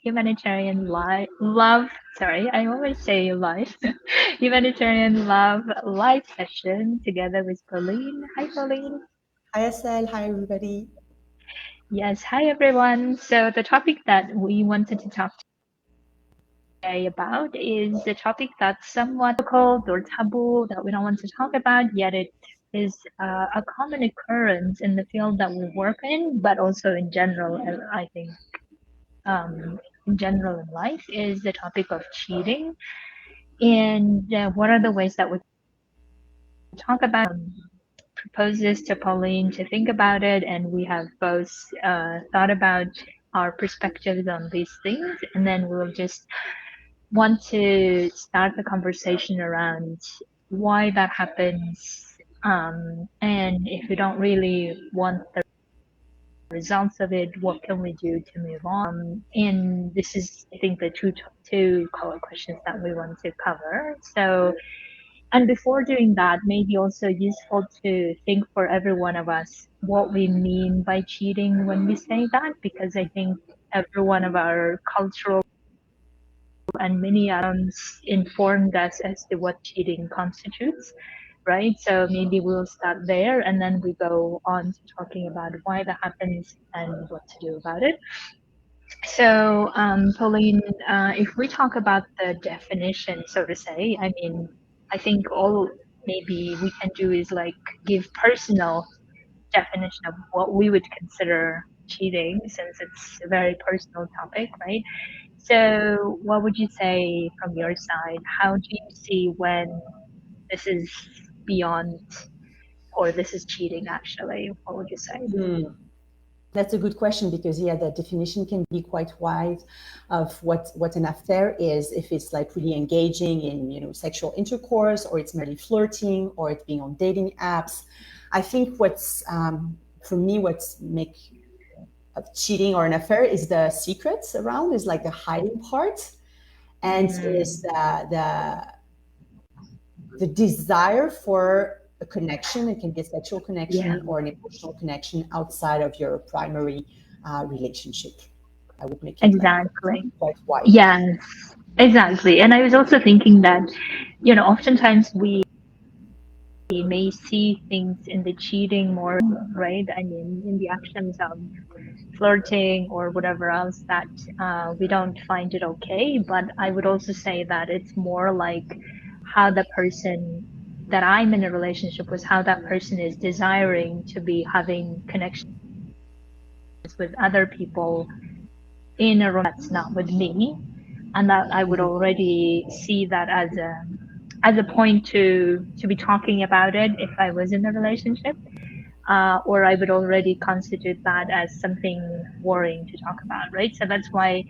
Humanitarian love. Sorry, I always say life. Humanitarian love live session together with Pauline. Hi, Pauline. Hi, Estelle. Hi, everybody. Yes, hi everyone. So the topic that we wanted to talk today about is a topic that's somewhat difficult or taboo that we don't want to talk about, yet it is a common occurrence in the field that we work in, but also in general. I think in general in life is the topic of cheating. And what are the ways that we talk about? Propose this to Pauline to think about it, and we have both thought about our perspectives on these things, and then we'll just want to start the conversation around why that happens, and if we don't really want the results of it, what can we do to move on? And this is, I think, the two core questions that we want to cover. So, and before doing that, maybe also useful to think for every one of us what we mean by cheating when we say that, because I think every one of our cultural and many informed us as to what cheating constitutes, right? So maybe we'll start there and then we go on to talking about why that happens and what to do about it. So, Pauline, if we talk about the definition, so to say, I mean, I think all maybe we can do is like give personal definition of what we would consider cheating, since it's a very personal topic, right? So, what would you say from your side? How do you see when this is beyond or this is cheating actually? What would you say? That's a good question because, yeah, the definition can be quite wide of what an affair is. If it's like really engaging in, sexual intercourse, or it's merely flirting, or it's being on dating apps. I think for me, what's make of cheating or an affair is the secrets around, is like the hiding part, and is the desire for a connection. It can be a sexual Yeah, connection or an emotional connection outside of your primary relationship. I would make it like exactly. quite wide. Yes, exactly. And I was also thinking that, oftentimes we may see things in the cheating more, right? I mean, in the actions of flirting or whatever else that we don't find it okay. But I would also say that it's more like how the person that I'm in a relationship with, how that person is desiring to be having connections with other people in a romance that's not with me, and that I would already see that as a point to be talking about it if I was in a relationship, or I would already constitute that as something worrying to talk about, right? So that's why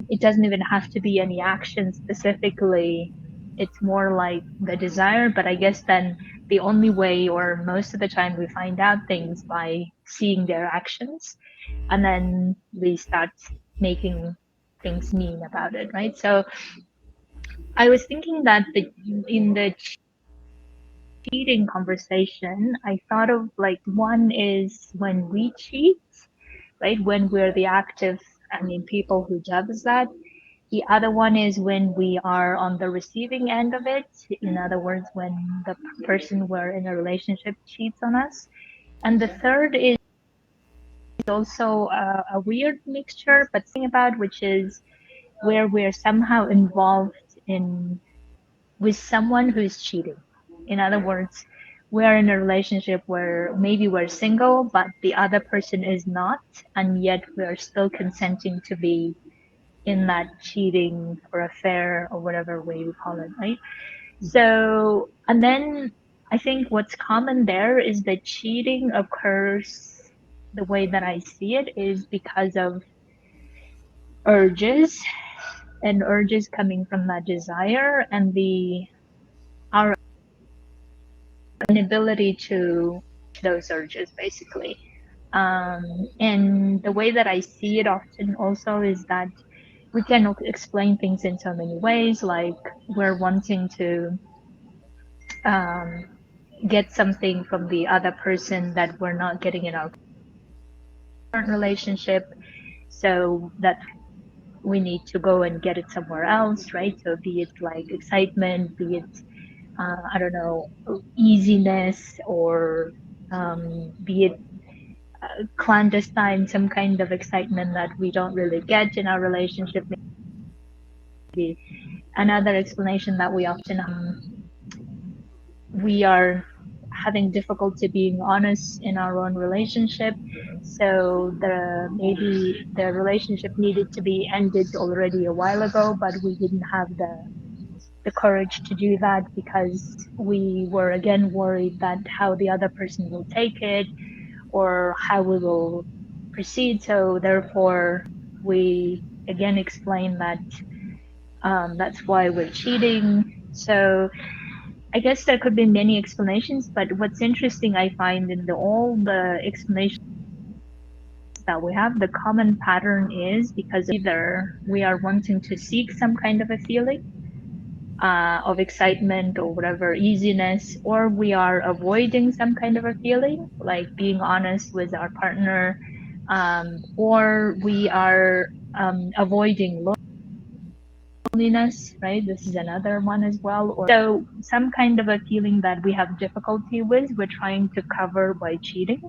it doesn't even have to be any action specifically. It's more like the desire, but I guess then the only way, or most of the time, we find out things by seeing their actions, and then we start making things mean about it, right? So I was thinking that in the cheating conversation, I thought of like one is when we cheat, right? When we're the active, I mean, people who does that. The other one is when we are on the receiving end of it. In other words, when the person we're in a relationship cheats on us. And the third is also a weird mixture, but something about which is where we're somehow involved in with someone who's cheating. In other words, we're in a relationship where maybe we're single, but the other person is not, and yet we're still consenting to be in that cheating or affair or whatever way we call it, right? So, and then I think what's common there is that cheating occurs the way that I see it is because of urges, and urges coming from that desire and our inability to those urges basically. And the way that I see it often also is that we can explain things in so many ways, like we're wanting to um, get something from the other person that we're not getting in our current relationship. So that we need to go and get it somewhere else, right? So be it like excitement, be it I don't know, easiness, or be it clandestine, some kind of excitement that we don't really get in our relationship. Maybe another explanation that we often we are having difficulty being honest in our own relationship. So maybe the relationship needed to be ended already a while ago, but we didn't have the courage to do that because we were again worried that how the other person will take it or how we will proceed. So therefore, we again explain that that's why we're cheating. So I guess there could be many explanations, but what's interesting I find in all the explanations that we have, the common pattern is because either we are wanting to seek some kind of a feeling of excitement or whatever, easiness, or we are avoiding some kind of a feeling, like being honest with our partner, or we are avoiding loneliness, right? This is another one as well. Or so some kind of a feeling that we have difficulty with, we're trying to cover by cheating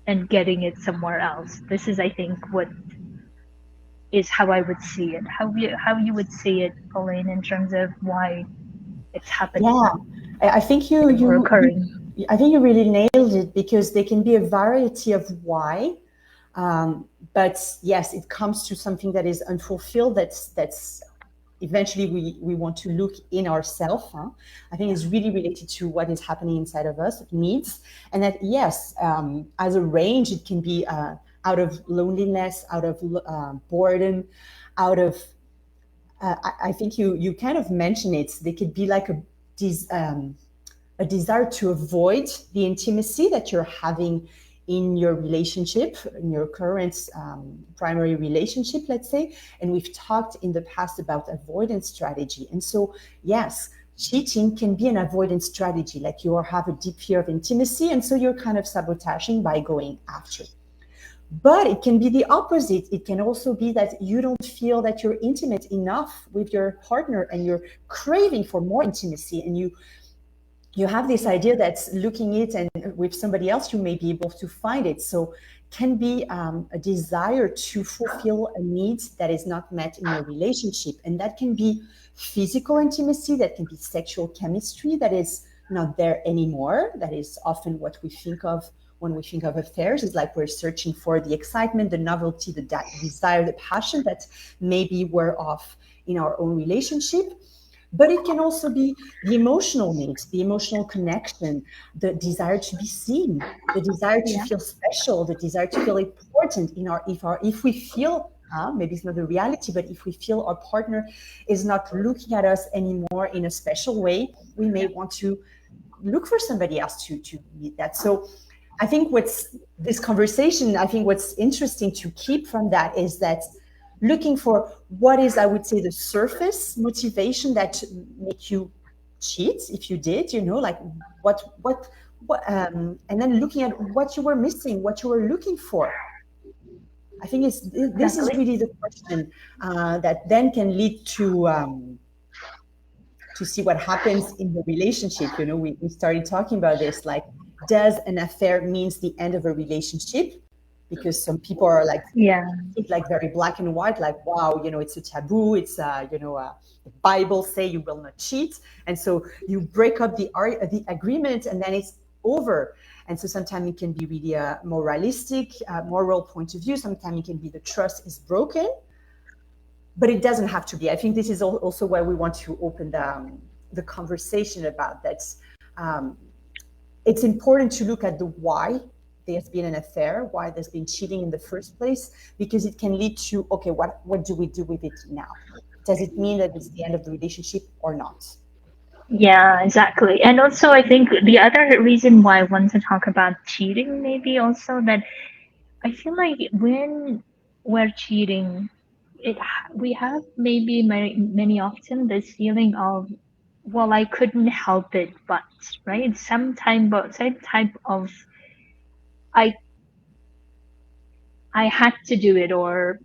and getting it somewhere else. This is, I think, what is how I would see it. How you would see it, Pauline, in terms of why it's happening Yeah, I think or occurring. I think you really nailed it because there can be a variety of why. But yes, it comes to something that is unfulfilled. That's eventually we want to look in ourselves. Huh? I think it's really related to what is happening inside of us, needs, and that yes, as a range, it can be out of loneliness, out of boredom, out of I think you kind of mentioned it. They could be like a desire to avoid the intimacy that you're having in your relationship, in your current primary relationship, let's say. And we've talked in the past about avoidance strategy. And so, yes, cheating can be an avoidance strategy, like you have a deep fear of intimacy, and so you're kind of sabotaging by going after it. But it can be the opposite. It can also be that you don't feel that you're intimate enough with your partner and you're craving for more intimacy, and you have this idea that looking it and with somebody else you may be able to find it. So can be a desire to fulfill a need that is not met in your relationship, and that can be physical intimacy, that can be sexual chemistry that is not there anymore. That is often what we think of when we think of affairs, is like we're searching for the excitement, the novelty, the desire, the passion that maybe were off in our own relationship. But it can also be the emotional needs, the emotional connection, the desire to be seen, the desire to Yeah, feel special, the desire to feel important in if we feel maybe it's not the reality, but if we feel our partner is not looking at us anymore in a special way, we may want to look for somebody else to meet that. So I think what's interesting to keep from that is that looking for what is, I would say, the surface motivation that make you cheat if you did, like and then looking at what you were missing, what you were looking for. I think this is exactly. really the question that then can lead to see what happens in the relationship. We started talking about this, like, does an affair means the end of a relationship? Because some people are like, Yeah, think like very black and white, like, wow, it's a taboo. It's, the Bible say you will not cheat. And so you break up the agreement and then it's over. And so sometimes it can be really a moralistic, moral point of view. Sometimes it can be the trust is broken, but it doesn't have to be. I think this is also where we want to open the conversation about that. Um, it's important to look at the why there's been an affair, why there's been cheating in the first place, because it can lead to, okay, what do we do with it now? Does it mean that it's the end of the relationship or not? yeah, exactly. And also, I think the other reason why I want to talk about cheating, maybe also that I feel like when we're cheating, we have maybe many often this feeling of, well, I couldn't help it, but right, some type of I I had to do it, or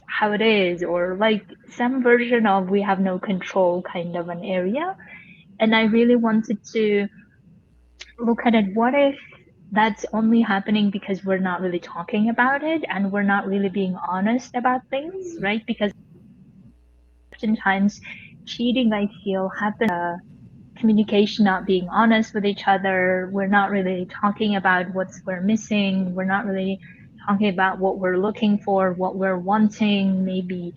how it is, or like some version of we have no control kind of an area. And I really wanted to look at it. What if that's only happening because we're not really talking about it and we're not really being honest about things, right? Because oftentimes cheating, I feel, happens communication, not being honest with each other. We're not really talking about what's we're missing. We're not really talking about what we're looking for, what we're wanting, maybe.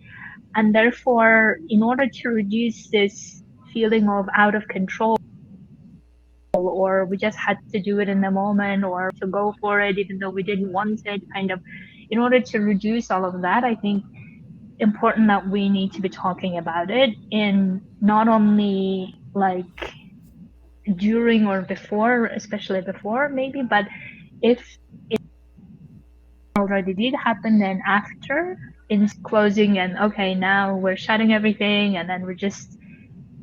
And therefore, in order to reduce this feeling of out of control, or we just had to do it in the moment, or to go for it even though we didn't want it, kind of, in order to reduce all of that, I think important that we need to be talking about it, in not only like during or before, especially before maybe, but if it already did happen, then after, in closing and okay, now we're shutting everything and then we're just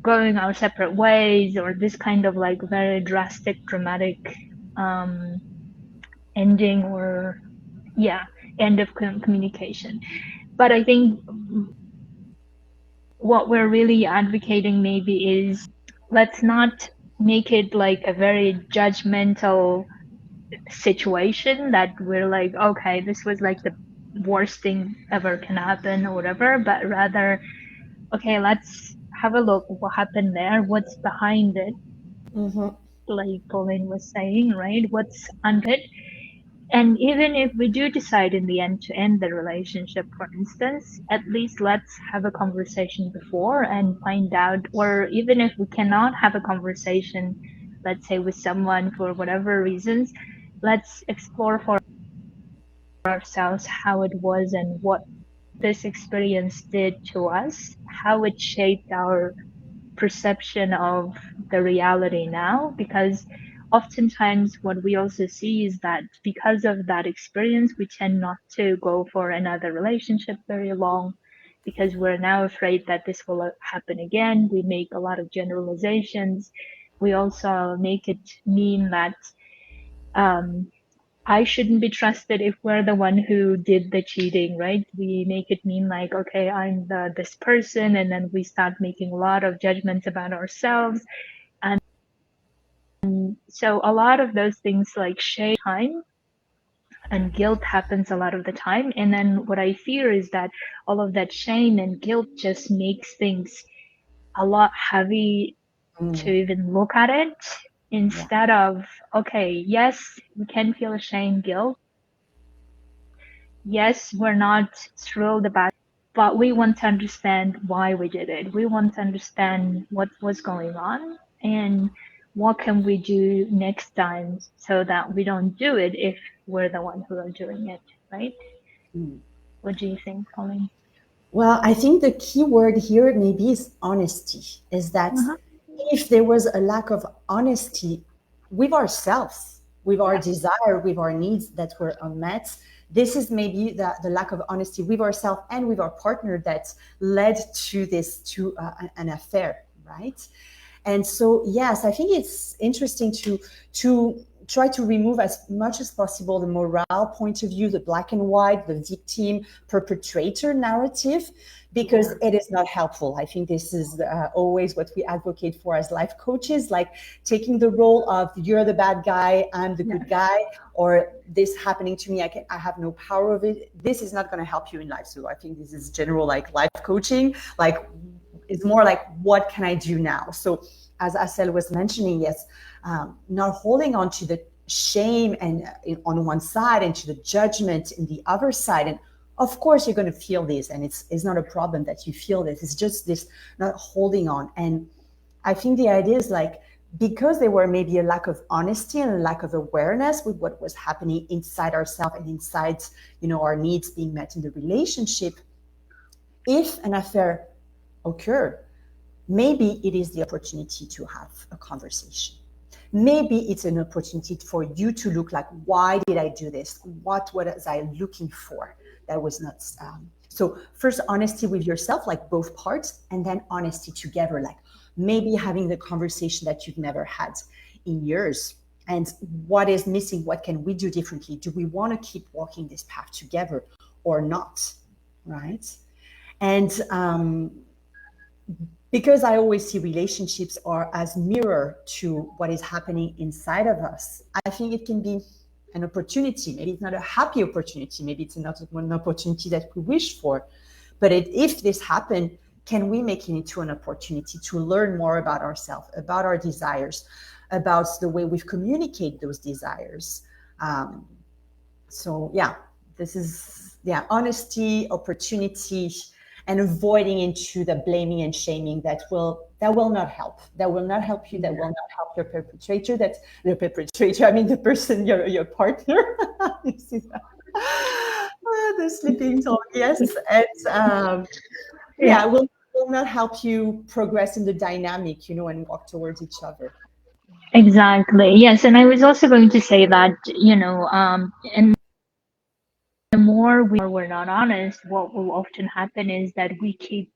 going our separate ways, or this kind of like very drastic, dramatic um, ending, or yeah, end of communication. But I think what we're really advocating maybe is, let's not make it like a very judgmental situation that we're like, okay, this was like the worst thing ever can happen or whatever, but rather, okay, let's have a look what happened there, what's behind it, Mm-hmm. like Pauline was saying, right? What's under it? And even if we do decide in the end to end the relationship, for instance, at least let's have a conversation before and find out, or even if we cannot have a conversation, let's say with someone for whatever reasons, let's explore for ourselves how it was and what this experience did to us, how it shaped our perception of the reality now. Because oftentimes what we also see is that because of that experience, we tend not to go for another relationship very long, because we're now afraid that this will happen again. We make a lot of generalizations. We also make it mean that um, I shouldn't be trusted if we're the one who did the cheating, right? We make it mean like, okay, I'm this person, and then we start making a lot of judgments about ourselves. And so a lot of those things like shame time and guilt happens a lot of the time. And then what I fear is that all of that shame and guilt just makes things a lot heavy to Mm. even look at it, Yeah. instead of, okay, yes, we can feel shame, guilt. Yes, we're not thrilled about it, but we want to understand why we did it. We want to understand what was going on and what can we do next time so that we don't do it if we're the one who are doing it, right? Mm. What do you think, Colleen? Well, I think the key word here maybe is honesty. Is that Uh-huh. if there was a lack of honesty with ourselves, with our Yeah. desire, with our needs that were unmet, this is maybe the lack of honesty with ourselves and with our partner that led to this, to an affair, right? And so, yes, I think it's interesting to try to remove as much as possible the morale point of view, the black and white, the victim perpetrator narrative, because it is not helpful. I think this is always what we advocate for as life coaches, like taking the role of you're the bad guy, I'm the Yeah. good guy, or this happening to me, I have no power of it. This is not going to help you in life. So I think this is general like life coaching, like it's more like what can I do now? So as Asel was mentioning, yes, not holding on to the shame and on one side and to the judgment in the other side. And of course you're going to feel this, and it's not a problem that you feel this. It's just this not holding on. And I think the idea is like, because there were maybe a lack of honesty and a lack of awareness with what was happening inside ourselves and inside, our needs being met in the relationship, if an affair occurred, maybe it is the opportunity to have a conversation. Maybe it's an opportunity for you to look like, why did I do this? What was I looking for? That was not. So first, honesty with yourself, like both parts, and then honesty together, like maybe having the conversation that you've never had in years. And what is missing? What can we do differently? Do we want to keep walking this path together or not? right? And because I always see relationships are as mirror to what is happening inside of us, I think it can be an opportunity. Maybe it's not a happy opportunity. Maybe it's not an opportunity that we wish for. But if this happened, can we make it into an opportunity to learn more about ourselves, about our desires, about the way we communicate those desires? So yeah, this is honesty, opportunity, and avoiding into the blaming and shaming that will not help. That will not help you. That will not help your perpetrator. That the perpetrator. I mean the person, your partner. You see that? The sleeping talk. Yes, and Yeah, yeah, will not help you progress in the dynamic, and walk towards each other. exactly. Yes, and I was also going to say that, and the more we're not honest, what will often happen is that we keep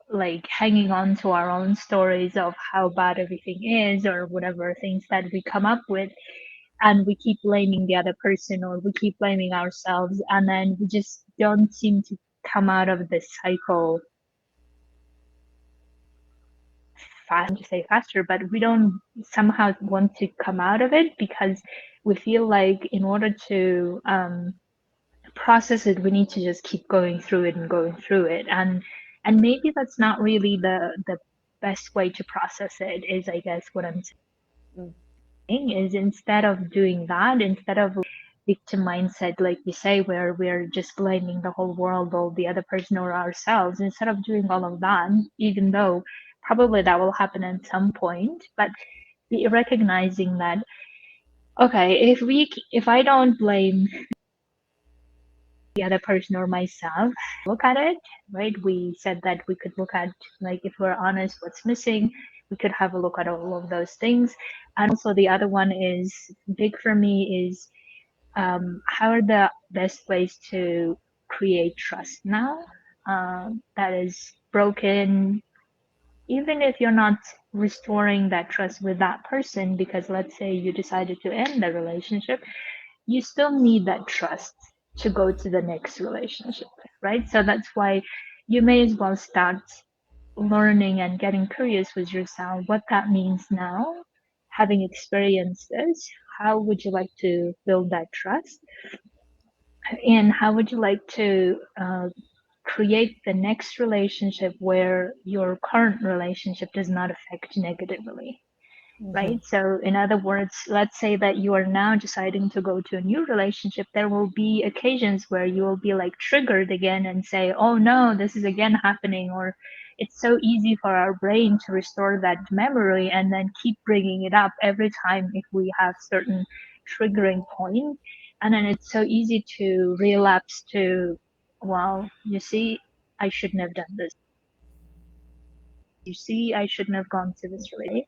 like hanging on to our own stories of how bad everything is or whatever things that we come up with, and we keep blaming the other person or we keep blaming ourselves, and then we just don't seem to come out of this cycle fast to say faster, but we don't somehow want to come out of it because we feel like in order to process it, we need to just keep going through it and going through it, and maybe that's not really the best way to process it. Is I guess what I'm Mm. saying is, instead of doing that, instead of victim mindset, like you say, where we're just blaming the whole world or the other person or ourselves, instead of doing all of that, even though probably that will happen at some point, but be recognizing that, okay, if I don't blame the other person or myself, look at it, right? We said that we could look at, like, if we're honest, what's missing. We could have a look at all of those things. And also the other one is big for me is, how are the best ways to create trust now, that is broken, even if you're not restoring that trust with that person, because let's say you decided to end the relationship, you still need that trust to go to the next relationship, right? So that's why you may as well start learning and getting curious with yourself what that means now, having experienced this. How would you like to build that trust? And how would you like to create the next relationship where your current relationship does not affect negatively? Right? So, in other words, let's say that you are now deciding to go to a new relationship. There will be occasions where you will be like triggered again and say, oh no, this is again happening. Or it's so easy for our brain to restore that memory and then keep bringing it up every time if we have certain triggering point. And then it's so easy to relapse to, well, you see, I shouldn't have done this. You see, I shouldn't have gone to this relationship.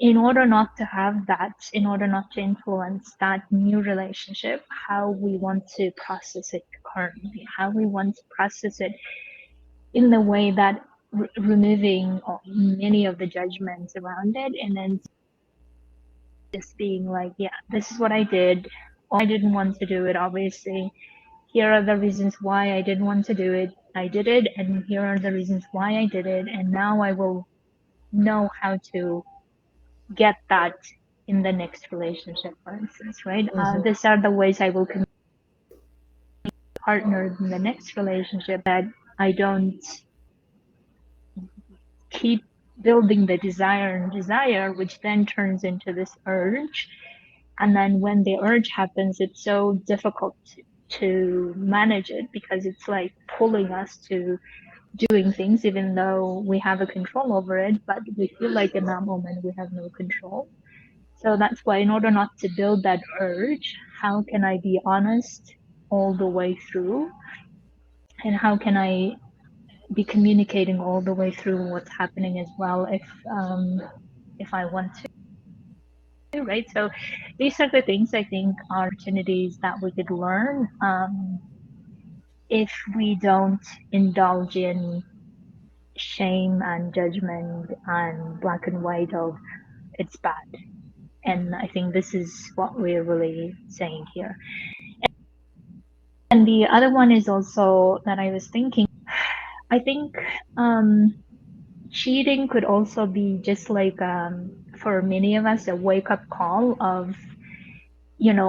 In order not to have that, in order not to influence that new relationship, how we want to process it currently, how we want to process it in the way that removing many of the judgments around it, and then just being like, yeah, this is what I did. I didn't want to do it, obviously. Here are the reasons why I didn't want to do it. I did it, and here are the reasons why I did it, and now I will know how to get that in the next relationship, for instance, right? These are the ways I will communicate with partner in the next relationship, that I don't keep building the desire and desire, which then turns into this urge. And then when the urge happens, it's so difficult to manage it because it's like pulling us to doing things even though we have a control over it, but we feel like in that moment we have no control. So that's why, in order not to build that urge, how can I be honest all the way through? And how can I be communicating all the way through what's happening as well, if I want to, right? So these are the things I think are opportunities that we could learn, if we don't indulge in shame and judgment and black and white of it's bad. And I think this is what we're really saying here. And the other one is also that I was thinking, I think cheating could also be just like for many of us a wake up call of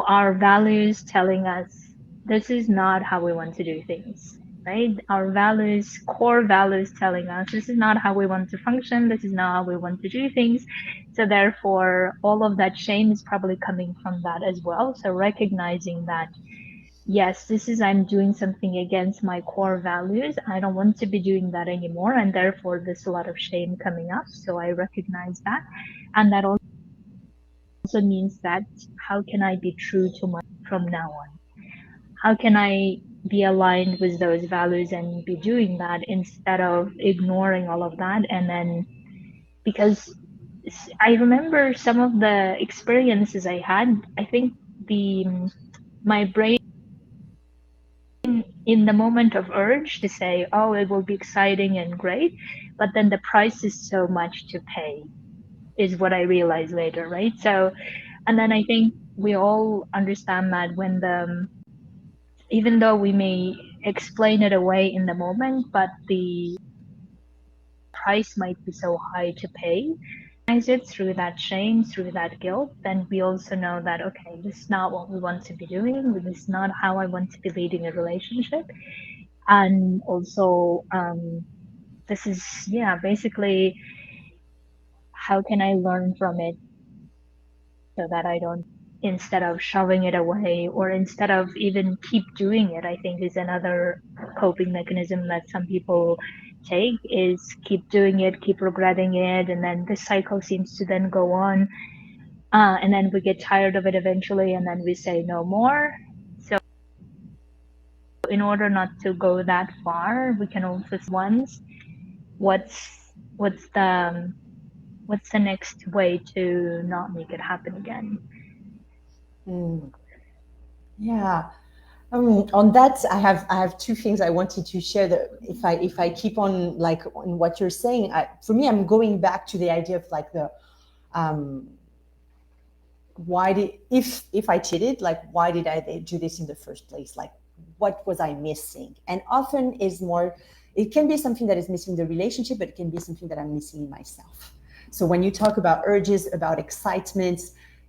our values telling us this is not how we want to do things, right? Our values, core values telling us this is not how we want to function, this is not how we want to do things. So therefore all of that shame is probably coming from that as well. So recognizing that yes, this is I'm doing something against my core values. I don't want to be doing that anymore. And therefore, there's a lot of shame coming up. So I recognize that. And that also means that how can I be true to my from now on? How can I be aligned with those values and be doing that instead of ignoring all of that? And then, because I remember some of the experiences I had, I think the my brain in the moment of urge to say, oh, it will be exciting and great, but then the price is so much to pay, is what I realized later, right? So, and then I think we all understand that when even though we may explain it away in the moment, but the price might be so high to pay, it through that shame, through that guilt, then we also know that, okay, this is not what we want to be doing. This is not how I want to be leading a relationship. And also, this is, yeah, basically, how can I learn from it so that I don't, instead of shoving it away or instead of even keep doing it, I think is another coping mechanism that some people take is keep doing it, keep regretting it. And then the cycle seems to then go on. And then we get tired of it eventually, and then we say no more. So in order not to go that far, we can also once what's the next way to not make it happen again. Yeah. On that, I have two things I wanted to share. That if I keep on like on what you're saying, for me, I'm going back to the idea of like the why did if I cheated, like why did I do this in the first place? Like what was I missing? And often is more, it can be something that is missing in the relationship, but it can be something that I'm missing in myself. So when you talk about urges, about excitement,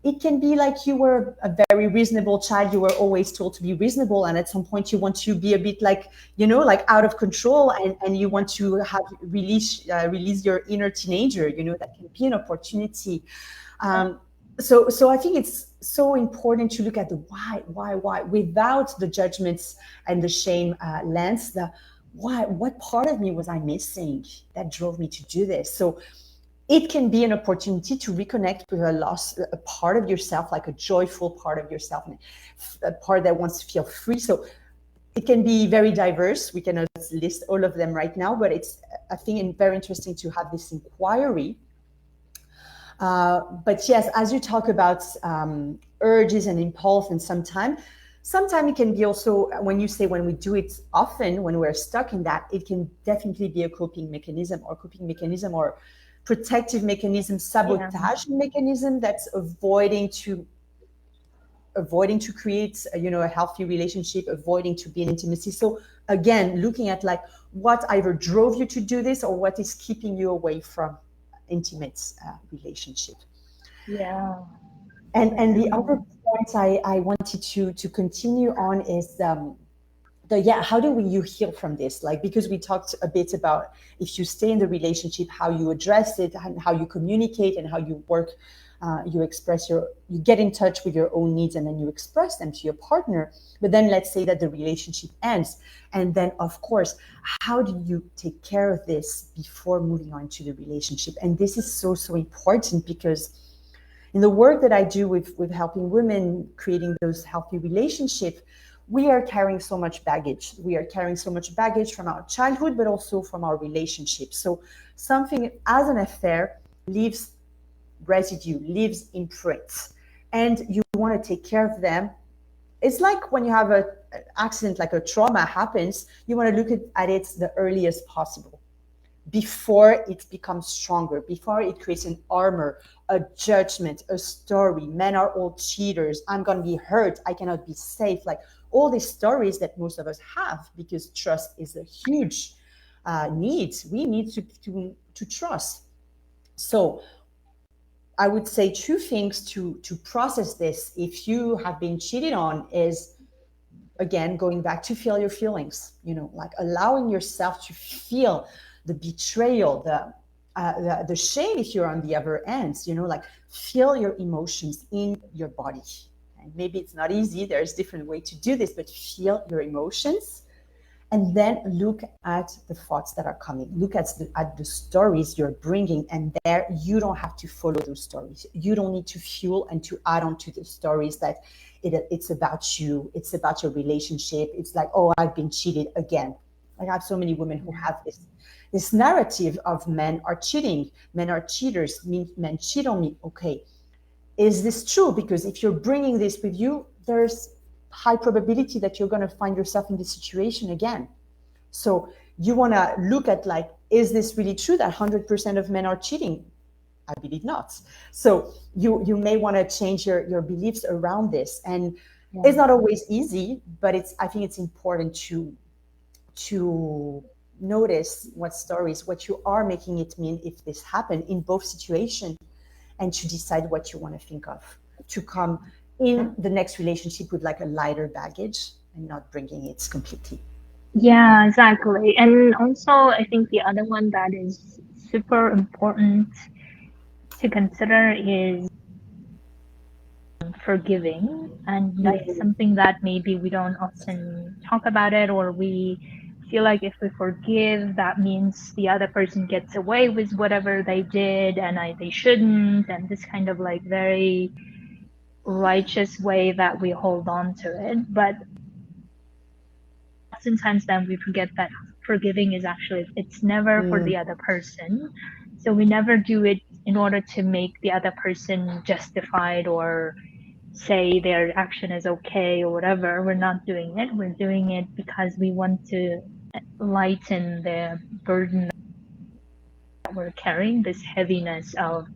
it can be like you were a very reasonable child. You were always told to be reasonable. And at some point you want to be a bit like, like out of control, and you want to have release your inner teenager, that can be an opportunity. So I think it's so important to look at the why, without the judgments and the shame lens. The why, what part of me was I missing that drove me to do this? So it can be an opportunity to reconnect with a part of yourself, like a joyful part of yourself, a part that wants to feel free. So it can be very diverse. We cannot list all of them right now, but it's, I think, very interesting to have this inquiry. But yes, as you talk about urges and impulse, and sometimes it can be also, when you say when we do it often, when we're stuck in that, it can definitely be a coping mechanism or protective mechanism, sabotage mechanism that's avoiding to create a healthy relationship, avoiding to be in intimacy. So again, looking at like what either drove you to do this or what is keeping you away from intimate relationship. And the other point I wanted to continue on is how do you heal from this? Like, because we talked a bit about if you stay in the relationship, how you address it and how you communicate and how you work, you get in touch with your own needs and then you express them to your partner. But then let's say that the relationship ends. And then, of course, how do you take care of this before moving on to the relationship? And this is so, so important, because in the work that I do with helping women creating those healthy relationships, we are carrying so much baggage. We are carrying so much baggage from our childhood, but also from our relationships. So something as an affair leaves residue, leaves imprints, and you want to take care of them. It's like when you have an accident, like a trauma happens, you want to look at it the earliest possible. before it becomes stronger, before it creates an armor, a judgment, a story. Men are all cheaters. I'm going to be hurt. I cannot be safe. Like all these stories that most of us have, because trust is a huge need. We need to trust. So I would say two things to process this if you have been cheated on is, again, going back to feel your feelings, like allowing yourself to feel the betrayal, the shame if you're on the other end, like feel your emotions in your body. And maybe it's not easy. There's different way to do this, but feel your emotions. And then look at the thoughts that are coming. Look at the stories you're bringing. And there, you don't have to follow those stories. You don't need to fuel and to add on to the stories that it's about you. It's about your relationship. It's like, oh, I've been cheated again. I have so many women who have this narrative of men are cheating. Men are cheaters. Men cheat on me. Okay. Is this true? Because if you're bringing this with you, there's high probability that you're going to find yourself in this situation again. So you want to look at like, is this really true that 100% of men are cheating? I believe not. So you may want to change your beliefs around this. And it's not always easy, but I think it's important to notice what you are making it mean if this happened in both situations, and to decide what you want to think of to come in the next relationship with like a lighter baggage and not bringing it completely. Yeah, exactly. And also, I think the other one that is super important to consider is forgiving. And that's something that maybe we don't often talk about it, or we feel like if we forgive, that means the other person gets away with whatever they did and they shouldn't. And this kind of like very righteous way that we hold on to it. But oftentimes then we forget that forgiving is actually, it's never for the other person. So we never do it in order to make the other person justified or say their action is okay or whatever. We're not doing it. We're doing it because we want to lighten the burden that we're carrying, this heaviness of,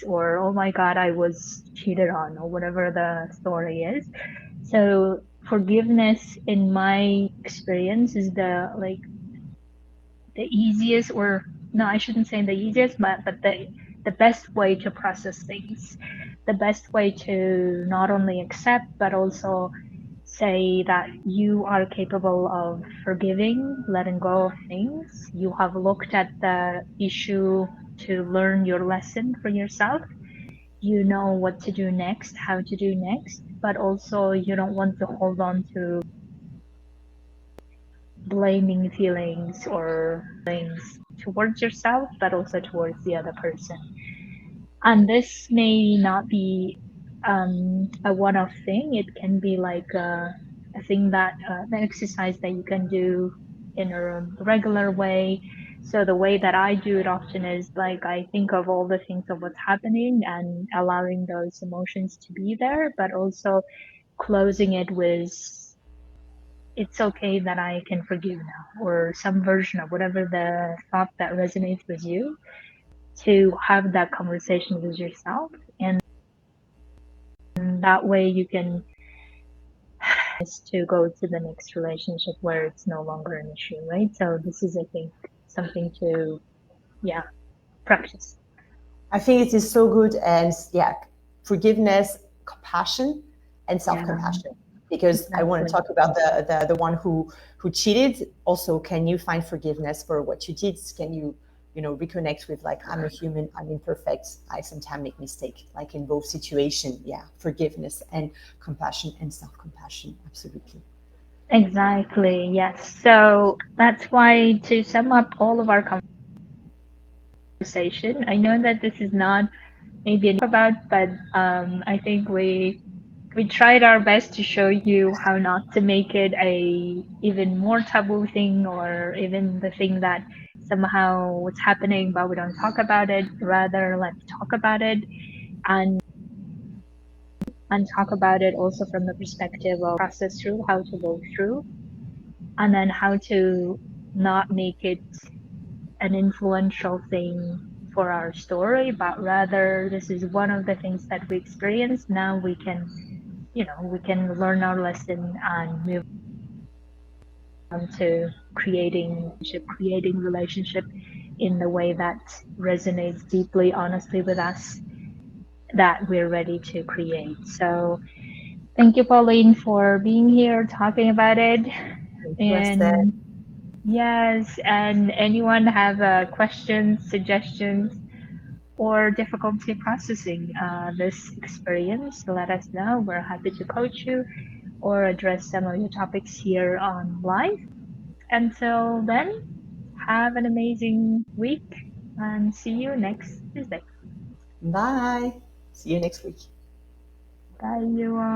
or oh my God, I was cheated on, or whatever the story is. So forgiveness, in my experience, is the easiest, or no, I shouldn't say the easiest, but the best way to process things, the best way to not only accept but also say that you are capable of forgiving, letting go of things. You have looked at the issue to learn your lesson for yourself. You know what to do next, how to do next, but also you don't want to hold on to blaming feelings or things towards yourself, but also towards the other person. And this may not be a one-off thing. It can be like a thing that an exercise that you can do in a regular way. So the way that I do it often is like I think of all the things of what's happening and allowing those emotions to be there, but also closing it with it's okay that I can forgive now, or some version of whatever the thought that resonates with you, to have that conversation with yourself. And that way you can to go to the next relationship where it's no longer an issue, right? So this is, I think, something to, practice. I think it is so good. And forgiveness, compassion, and self-compassion. Because I want to talk about the one who cheated. Also, can you find forgiveness for what you did? Can you reconnect with like, I'm a human, I'm imperfect, I sometimes make mistake. Like in both situations, forgiveness and compassion and self-compassion, absolutely. Exactly, yes. So that's why, to sum up all of our conversation, I know that this is not maybe about, but I think we tried our best to show you how not to make it a even more taboo thing, or even the thing that somehow what's happening but we don't talk about it. Rather, let's talk about it, and talk about it also from the perspective of process through, how to go through, and then how to not make it an influential thing for our story, but rather this is one of the things that we experienced. Now we can, we can learn our lesson and move on to creating relationship in the way that resonates deeply, honestly with us, that we're ready to create. So thank you, Pauline, for being here, talking about it. Thank you, Esther. And yes, and anyone have questions, suggestions, or difficulty processing this experience, let us know. We're happy to coach you or address some of your topics here on live. Until then, have an amazing week and see you next Tuesday. Bye. See you next week. Bye, everyone.